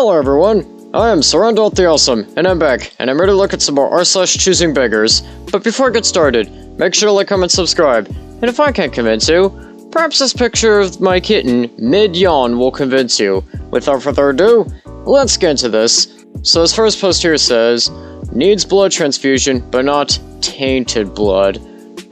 Hello everyone, I am Surrendal the Awesome, and I'm back, and I'm ready to look at some more r/ChoosingBeggars. But before I get started, make sure to like, comment, subscribe, and if I can't convince you, perhaps this picture of my kitten, mid-yawn, will convince you. Without further ado, let's get into this. So this first post here says, needs blood transfusion, but not tainted blood.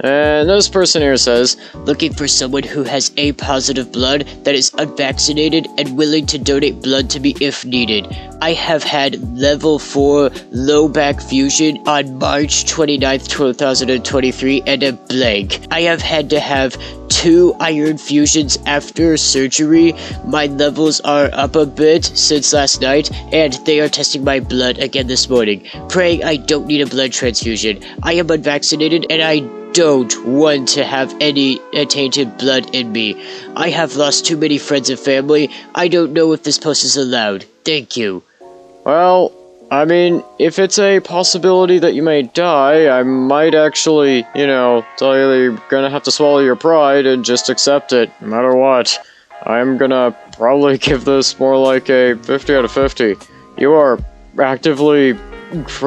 And this person here says, looking for someone who has A positive blood that is unvaccinated and willing to donate blood to me if needed. I have had level 4 low back fusion on March 29th, 2023 and a blank. I have had to have 2 iron fusions after surgery. My levels are up a bit since last night, and they are testing my blood again this morning. Praying I don't need a blood transfusion. I am unvaccinated and I don't want to have any tainted blood in me. I have lost too many friends and family. I don't know if this post is allowed. Thank you. well, I mean, if it's a possibility that you may die, I might actually, tell you that you're gonna have to swallow your pride and just accept it, no matter what. I'm gonna probably give this more like a 50 out of 50. You are actively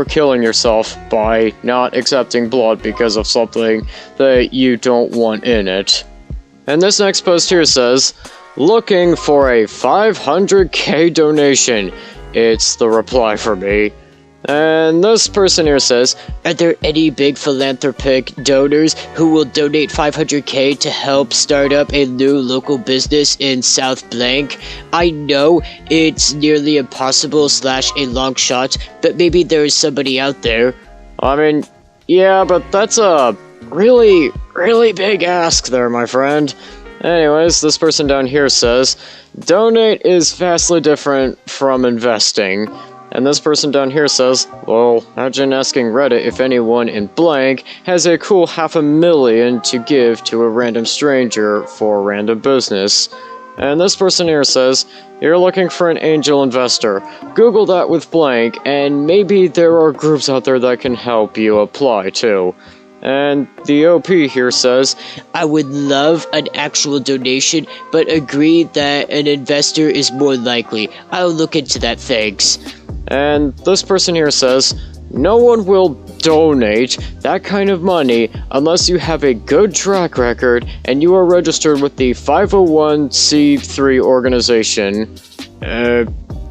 killing yourself by not accepting blood because of something that you don't want in it. And this next post here says, looking for a 500k donation. It's the reply for me. And this person here says, are there any big philanthropic donors who will donate 500k to help start up a new local business in South Blank? I know it's nearly impossible / a long shot, but maybe there is somebody out there. I mean, yeah, but that's a really, really big ask there, my friend. Anyways, this person down here says, donate is vastly different from investing. And this person down here says, well, imagine asking Reddit if anyone in blank has a cool $500,000 to give to a random stranger for a random business. And this person here says, you're looking for an angel investor. Google that with blank, and maybe there are groups out there that can help you apply too. And the OP here says, I would love an actual donation, but agree that an investor is more likely. I'll look into that, thanks. And this person here says, no one will donate that kind of money unless you have a good track record and you are registered with the 501c3 organization.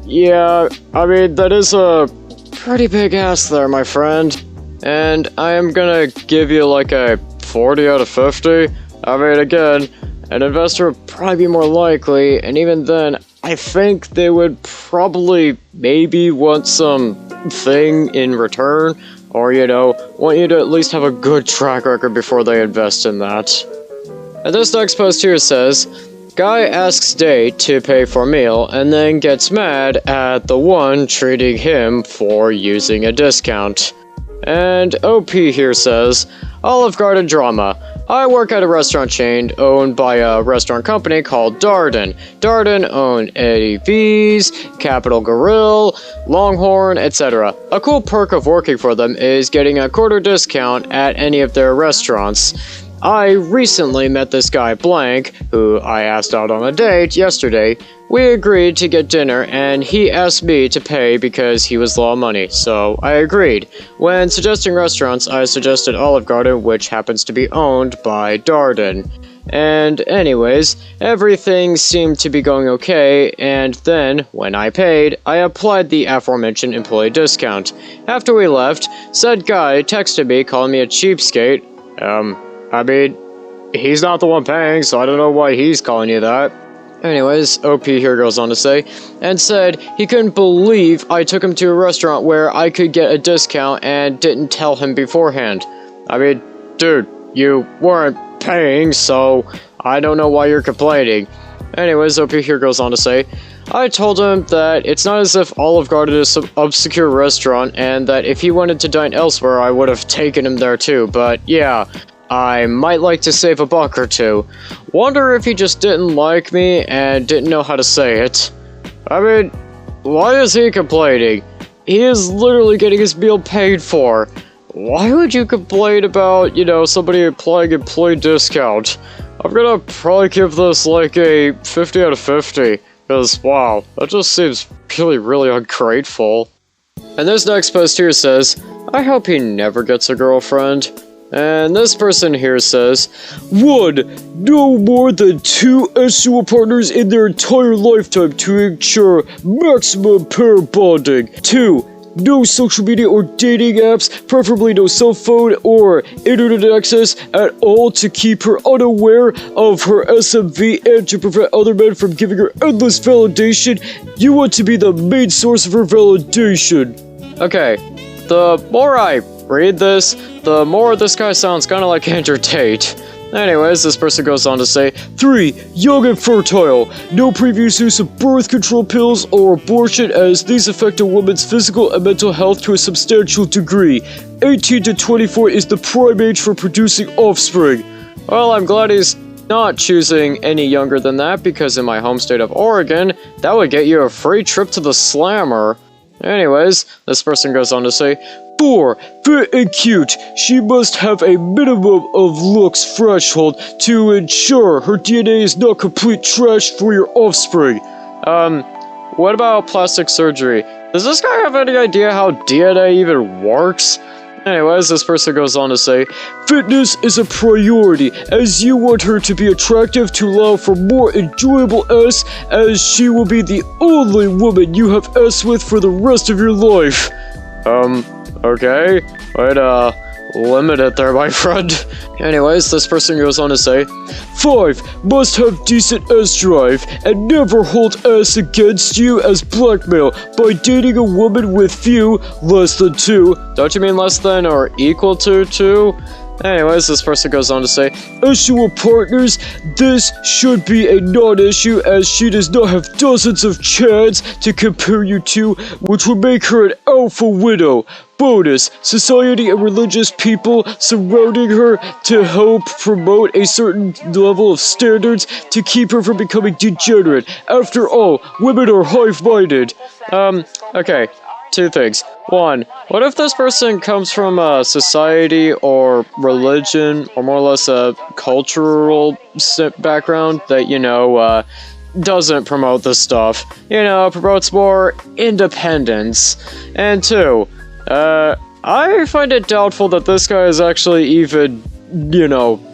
Yeah, I mean, that is a pretty big ask there, my friend. And I am gonna give you like a 40 out of 50. I mean, again, an investor would probably be more likely, and even then, I think they would probably maybe want something in return, or, want you to at least have a good track record before they invest in that. And this next post here says, guy asks date to pay for meal and then gets mad at the one treating him for using a discount. And OP here says, Olive Garden drama. I work at a restaurant chain owned by a restaurant company called Darden. Darden owned Eddie V's, Capital Grill, Longhorn, etc. A cool perk of working for them is getting a quarter discount at any of their restaurants. I recently met this guy blank, who I asked out on a date yesterday. We agreed to get dinner, and he asked me to pay because he was low on money, so I agreed. When suggesting restaurants, I suggested Olive Garden, which happens to be owned by Darden. And anyways, everything seemed to be going okay, and then, when I paid, I applied the aforementioned employee discount. After we left, said guy texted me calling me a cheapskate. I mean, he's not the one paying, so I don't know why he's calling you that. Anyways, OP here goes on to say, and said he couldn't believe I took him to a restaurant where I could get a discount and didn't tell him beforehand. I mean, dude, you weren't paying, so I don't know why you're complaining. Anyways, OP here goes on to say, I told him that it's not as if Olive Garden is some obscure restaurant, and that if he wanted to dine elsewhere, I would have taken him there too, but yeah, I might like to save a buck or two. Wonder if he just didn't like me and didn't know how to say it. I mean, why is he complaining? He is literally getting his meal paid for. Why would you complain about, somebody applying employee discount? I'm gonna probably give this like a 50 out of 50. Because, wow, that just seems really ungrateful. And this next post here says, I hope he never gets a girlfriend. And this person here says, 1. No more than 2 sexual partners in their entire lifetime to ensure maximum pair bonding. 2. No social media or dating apps, preferably no cell phone or internet access at all to keep her unaware of her SMV and to prevent other men from giving her endless validation. You want to be the main source of her validation. Okay, the more I read this, the more this guy sounds kind of like Andrew Tate. Anyways, this person goes on to say, 3. Young and fertile. No previous use of birth control pills or abortion, as these affect a woman's physical and mental health to a substantial degree. 18 to 24 is the prime age for producing offspring. Well, I'm glad he's not choosing any younger than that, because in my home state of Oregon, that would get you a free trip to the Slammer. Anyways, this person goes on to say, 4. Fit and cute. She must have a minimum of looks threshold to ensure her DNA is not complete trash for your offspring. What about plastic surgery? Does this guy have any idea how DNA even works? Anyways, this person goes on to say, fitness is a priority, as you want her to be attractive to allow for more enjoyable S, as she will be the only woman you have S with for the rest of your life. Okay. Wait, limit it there, my friend. Anyways, this person goes on to say, 5. Must have decent S drive, and never hold S against you as blackmail by dating a woman with few, less than 2. Don't you mean less than or equal to 2? Anyways, this person goes on to say, sexual partners, this should be a non-issue, as she does not have dozens of chads to compare you to, which would make her an alpha widow. Bonus, society and religious people surrounding her to help promote a certain level of standards to keep her from becoming degenerate. After all, women are hive-minded. Okay, 2 things. 1, what if this person comes from a society or religion, or more or less a cultural background that, doesn't promote this stuff? Promotes more independence. And 2, I find it doubtful that this guy has actually even,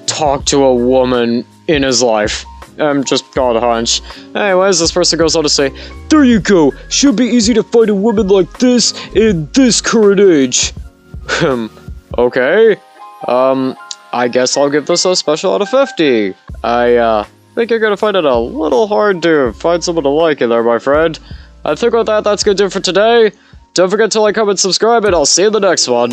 talked to a woman in his life. I'm just got a hunch. Anyways, this person goes on to say, there you go, should be easy to find a woman like this in this current age. Okay. I guess I'll give this a special out of 50. I think you're gonna find it a little hard to find someone to like you there, my friend. I think with that, that's gonna do it for today. Don't forget to like, comment, subscribe, and I'll see you in the next one.